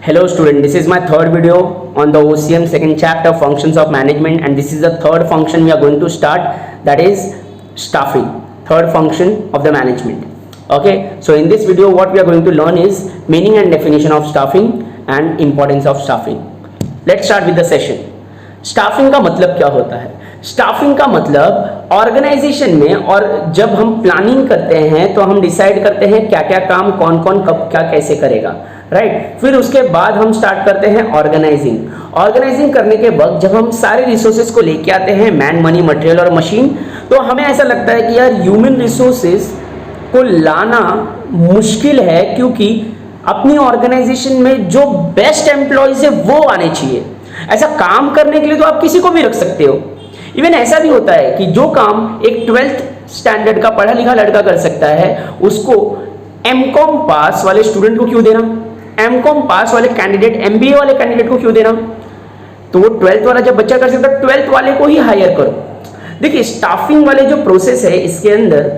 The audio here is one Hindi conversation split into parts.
Hello student, this is my third video on the OCM second chapter functions of management, and this is the third function we are going to start, that is staffing, third function of the management. Okay, so in this video what we are going to learn is meaning and definition of staffing and importance of staffing. Let's start with the session. Staffing का मतलब क्या होता है? स्टाफिंग का मतलब ऑर्गेनाइजेशन में, और जब हम प्लानिंग करते हैं तो हम डिसाइड करते हैं क्या क्या काम कौन कौन कब क्या कैसे करेगा, राइट? फिर उसके बाद हम स्टार्ट करते हैं ऑर्गेनाइजिंग करने के वक्त जब हम सारे रिसोर्सेज को लेके आते हैं, मैन, मनी, मटेरियल और मशीन, तो हमें ऐसा लगता है कि यार ह्यूमन रिसोर्सेज को लाना मुश्किल है, क्योंकि अपनी ऑर्गेनाइजेशन में जो बेस्ट एम्प्लॉयज है वो आने चाहिए। ऐसा काम करने के लिए तो आप किसी को भी रख सकते हो। इवन ऐसा भी होता है कि जो काम एक 12th स्टैंडर्ड का पढ़ा लिखा लड़का कर सकता है, उसको एमकॉम पास वाले स्टूडेंट को क्यों देना? एमकॉम पास वाले कैंडिडेट, एमबीए वाले कैंडिडेट को क्यों देना? तो वो 12th वाला जब बच्चा कर सकता है, 12th वाले को ही हायर करो। देखिए, स्टाफिंग वाले जो प्रोसेस है, इसके अंदर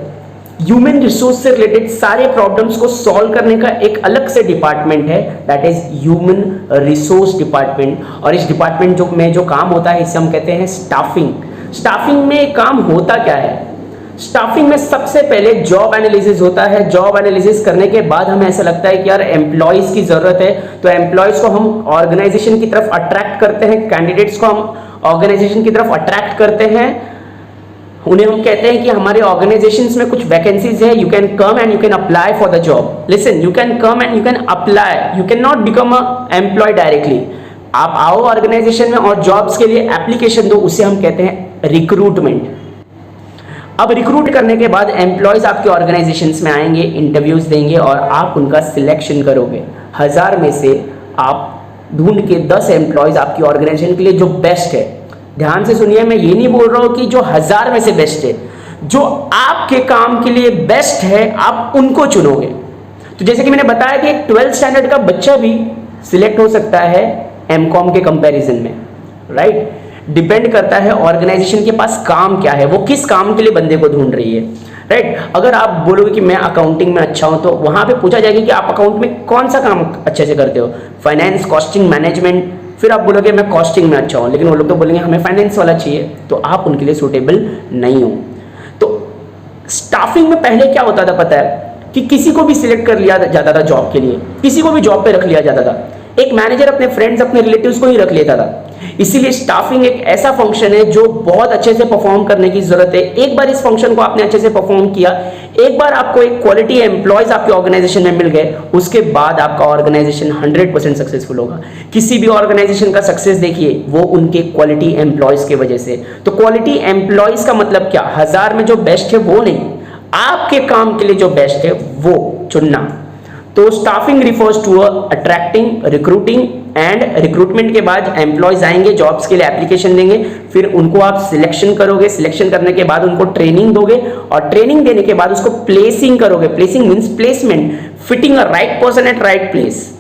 ह्यूमन रिसोर्स से रिलेटेड सारे प्रॉब्लम्स को सॉल्व करने का एक अलग से डिपार्टमेंट है, that is human resource department. और इस डिपार्टमेंट में जो काम होता है, इसे हम कहते हैं स्टाफिंग। स्टाफिंग में काम होता क्या है? स्टाफिंग में सबसे पहले जॉब एनालिसिस होता है। जॉब एनालिसिस करने के बाद हमें ऐसा लगता है कि यार एम्प्लॉयज की जरूरत है, तो एम्प्लॉयज को हम ऑर्गेनाइजेशन की तरफ अट्रैक्ट करते हैं, कैंडिडेट्स को हम ऑर्गेनाइजेशन की तरफ अट्रैक्ट करते हैं। उन्हें हम कहते हैं कि हमारे ऑर्गेनाइजेशंस में कुछ वैकेंसीज है, you can come and you can apply for the job. Listen, you can come and you can apply, you can not become a employ directly. आप आओ ऑर्गेनाइजेशन में और जॉब्स के लिए एप्लीकेशन दो, उसे हम कहते हैं रिक्रूटमेंट। अब रिक्रूट करने के बाद एम्प्लॉयज आपके ऑर्गेनाइजेशंस में आएंगे, इंटरव्यूज देंगे और आप उनका सिलेक्शन करोगे। 1000 में से आप ढूंढ के 10 एम्प्लॉयज आपकी ऑर्गेनाइजेशन के लिए जो बेस्ट है। ध्यान से सुनिए, मैं ये नहीं बोल रहा हूं कि जो 1000 में से बेस्ट है, जो आपके काम के लिए बेस्ट है आप उनको चुनोगे। तो जैसे कि मैंने बताया कि एक 12th स्टैंडर्ड का बच्चा भी सिलेक्ट हो सकता है एमकॉम के कंपैरिजन में, राइट? डिपेंड करता है ऑर्गेनाइजेशन के पास काम क्या है, वो किस काम के लिए बंदे को ढूंढ रही है, राइट? अगर आप बोलोगे कि मैं अकाउंटिंग में अच्छा हूं, तो वहां पे पूछा जाएगा कि आप अकाउंट में कौन सा काम अच्छे से करते हो, फाइनेंस, कॉस्टिंग, मैनेजमेंट। फिर आप बोलोगे मैं कॉस्टिंग में अच्छा हूं, लेकिन वो लोग तो बोलेंगे हमें फाइनेंस वाला चाहिए, तो आप उनके लिए सूटेबल नहीं हो। तो स्टाफिंग में पहले क्या होता था पता है? कि किसी को भी सिलेक्ट कर लिया जाता था जॉब के लिए, किसी को भी जॉब पे रख लिया जाता था। एक मैनेजर अपने फ्रेंड्स, अपने रिलेटिव्स को ही रख लेता था। इसीलिए स्टाफिंग एक ऐसा फंक्शन है जो बहुत अच्छे से परफॉर्म करने की जरूरत है। एक बार इस फंक्शन को आपने अच्छे से परफॉर्म किया, एक बार आपको एक क्वालिटी एम्प्लॉयज आपके ऑर्गेनाइजेशन में मिल गए, उसके बाद आपका ऑर्गेनाइजेशन 100% सक्सेसफुल होगा। किसी भी ऑर्गेनाइजेशन का सक्सेस देखिए, वो उनके क्वालिटी एम्प्लॉयज की वजह से। तो क्वालिटी एम्प्लॉयज का मतलब क्या? 1000 में जो बेस्ट है वो नहीं, आपके काम के लिए जो बेस्ट है वो चुनना। तो staffing refers to attracting, recruiting and recruitment के बाद एम्प्लॉयज आएंगे, जॉब्स के लिए एप्लीकेशन देंगे, फिर उनको आप सिलेक्शन करोगे, सिलेक्शन करने के बाद उनको ट्रेनिंग दोगे और ट्रेनिंग देने के बाद उसको प्लेसिंग करोगे। Placing means placement, fitting a right person at right place.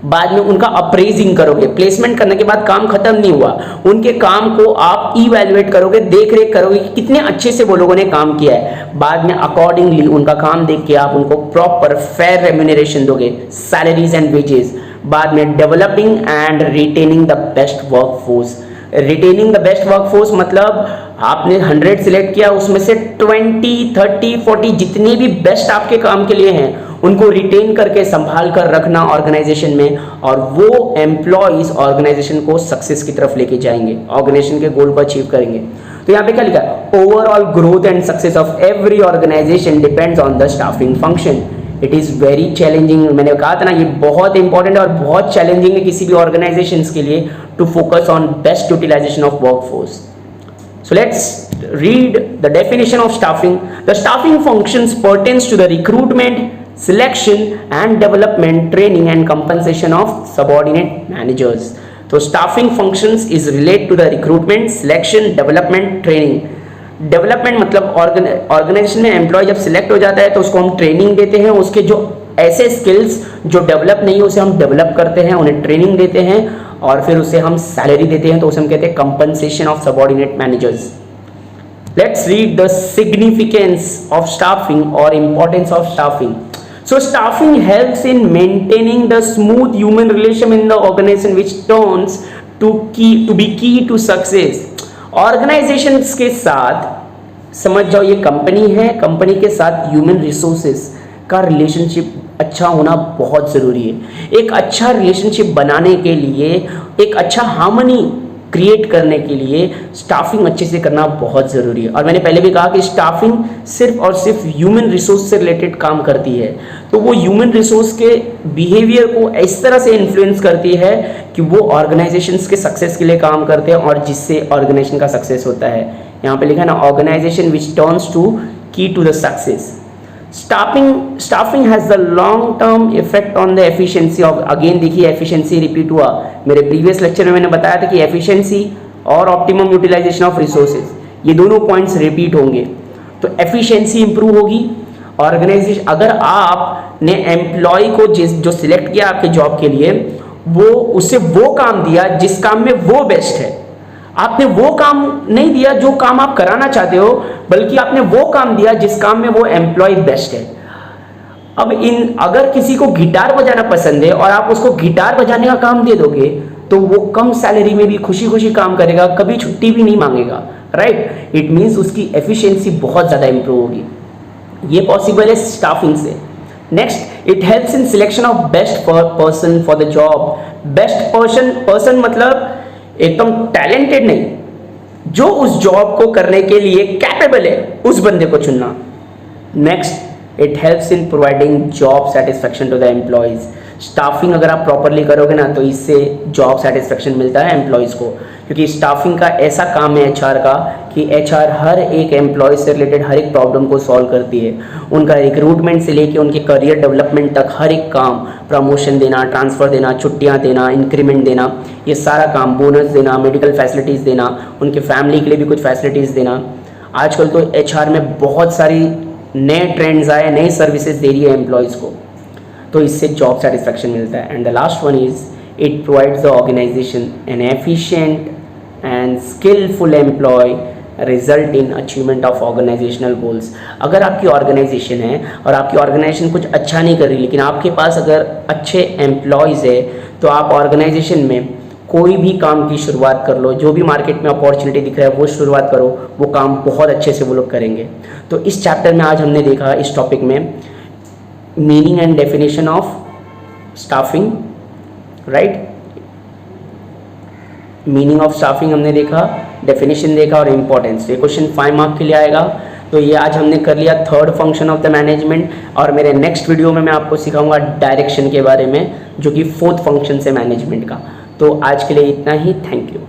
बाद में उनका अप्रेजिंग करोगे। प्लेसमेंट करने के बाद काम खत्म नहीं हुआ, उनके काम को आप इवैल्यूएट करोगे, देख रेख करोगे कि कितने अच्छे से वो लोगों ने काम किया है। बाद में अकॉर्डिंगली उनका काम देख के आप उनको प्रॉपर फेयर रेम्यूनरेशन दोगे, सैलरीज एंड वेजेस। बाद में developing and retaining the best workforce. Retaining the best workforce मतलब आपने 100 सिलेक्ट किया, उसमें से 20, 30, 40 जितने भी बेस्ट आपके काम के लिए हैं उनको रिटेन करके संभाल कर रखना ऑर्गेनाइजेशन में, और वो एम्प्लॉयज ऑर्गेनाइजेशन को सक्सेस की तरफ लेके जाएंगे, ऑर्गेनाइजेशन के गोल को अचीव करेंगे। तो यहाँ पे क्या लिखा है? Overall growth and success of every organisation depends on the staffing function. It is very challenging. मैंने कहा था ना, ये बहुत इंपॉर्टेंट है और बहुत चैलेंजिंग है किसी भी ऑर्गेनाइजेशन के लिए to focus on best utilisation of workforce. So let's read the definition of staffing. The staffing functions pertains to the recruitment, selection and development, training and compensation of subordinate managers. So staffing functions is related to the recruitment, selection, development, training. Development मतलब ऑर्गेनाइजेशन में एम्प्लॉय जब सिलेक्ट हो जाता है तो उसको हम ट्रेनिंग देते हैं, उसके जो ऐसे स्किल्स जो डेवलप नहीं है उसे हम डेवलप करते हैं, उन्हें ट्रेनिंग देते हैं और फिर उसे हम सैलरी देते हैं, तो उसे हम कहते हैं compensation of subordinate managers. Let's read the significance of staffing और importance of staffing. So staffing helps in maintaining the smooth human relation in the organization, which turns to be key to success. Organizations के साथ समझ जाओ, ये कंपनी है, कंपनी के साथ ह्यूमन रिसोर्सेज का रिलेशनशिप अच्छा होना बहुत ज़रूरी है। एक अच्छा रिलेशनशिप बनाने के लिए, एक अच्छा हार्मनी क्रिएट करने के लिए स्टाफिंग अच्छे से करना बहुत ज़रूरी है। और मैंने पहले भी कहा कि स्टाफिंग सिर्फ और सिर्फ ह्यूमन रिसोर्स से रिलेटेड काम करती है, तो वो ह्यूमन रिसोर्स के बिहेवियर को इस तरह से इन्फ्लुएंस करती है कि वो ऑर्गेनाइजेशंस के सक्सेस के लिए काम करते हैं और जिससे ऑर्गेनाइजेशन का सक्सेस होता है। यहाँ पे लिखा है ना, organisation which turns to key to the success. Staffing has the long term effect on the efficiency of, अगेन देखिए एफिशिएंसी रिपीट हुआ। मेरे प्रीवियस लेक्चर में मैंने बताया था कि एफिशिएंसी और ऑप्टिमम यूटिलाइजेशन ऑफ रिसोर्सेज, ये दोनों पॉइंट्स रिपीट होंगे। तो एफिशिएंसी इंप्रूव होगी ऑर्गेनाइजेशन, अगर आपने एम्प्लॉय को जो सिलेक्ट किया आपके जॉब के लिए, वो उससे वो काम दिया जिस काम में वो बेस्ट है। आपने वो काम नहीं दिया जो काम आप कराना चाहते हो, बल्कि आपने वो काम दिया जिस काम में वो एम्प्लॉय बेस्ट है। अब अगर किसी को गिटार बजाना पसंद है और आप उसको गिटार बजाने का काम दे दोगे, तो वो कम सैलरी में भी खुशी खुशी काम करेगा, कभी छुट्टी भी नहीं मांगेगा, राइट। इट मीन्स उसकी एफिशिएंसी बहुत ज़्यादा इंप्रूव होगी। ये पॉसिबल है स्टाफिंग से। Next, it helps in selection of best person for the job. Best person मतलब एकदम टैलेंटेड नहीं, जो उस जॉब को करने के लिए कैपेबल है, उस बंदे को चुनना। Next, it helps in providing job satisfaction to the employees. Staffing अगर आप प्रॉपरली करोगे ना, तो इससे जॉब सेटिस्फैक्शन मिलता है एम्प्लॉयज़ को, क्योंकि स्टाफिंग का ऐसा काम है एचआर का कि एचआर हर एक एम्प्लॉय से रिलेटेड हर एक प्रॉब्लम को सॉल्व करती है। उनका रिक्रूटमेंट से लेके उनके करियर डेवलपमेंट तक हर एक काम, प्रमोशन देना, ट्रांसफ़र देना, छुट्टियां देना, इंक्रीमेंट देना, ये सारा काम, बोनस देना, मेडिकल फैसिलिटीज़ देना, उनके फैमिली के लिए भी कुछ फैसिलिटीज़ देना। आजकल तो एचआर में बहुत सारी नए ट्रेंड्स आए, नई सर्विसेज दे रही है एम्प्लॉयज़ को, तो इससे जॉब सेटिस्फैक्शन मिलता है। And the last one is it provides the organisation an efficient and skilful employ result in achievement of organisational goals. अगर आपकी ऑर्गेनाइजेशन है और आपकी ऑर्गेनाइजेशन कुछ अच्छा नहीं कर रही, लेकिन आपके पास अगर अच्छे एम्प्लॉयज़ है, तो आप ऑर्गेनाइजेशन में कोई भी काम की शुरुआत कर लो, जो भी मार्केट में अपॉर्चुनिटी दिख रहा है वो शुरुआत करो, वो काम बहुत अच्छे से वो लोग करेंगे। तो इस चैप्टर में आज हमने देखा, इस टॉपिक में meaning and definition of staffing, right. Meaning of staffing हमने देखा, डेफिनेशन देखा और इंपॉर्टेंस। ये क्वेश्चन 5 मार्क के लिए आएगा। तो ये आज हमने कर लिया third function of the management, और मेरे नेक्स्ट वीडियो में मैं आपको सिखाऊंगा डायरेक्शन के बारे में, जो कि फोर्थ फंक्शन से मैनेजमेंट का। तो आज के लिए इतना ही, थैंक यू।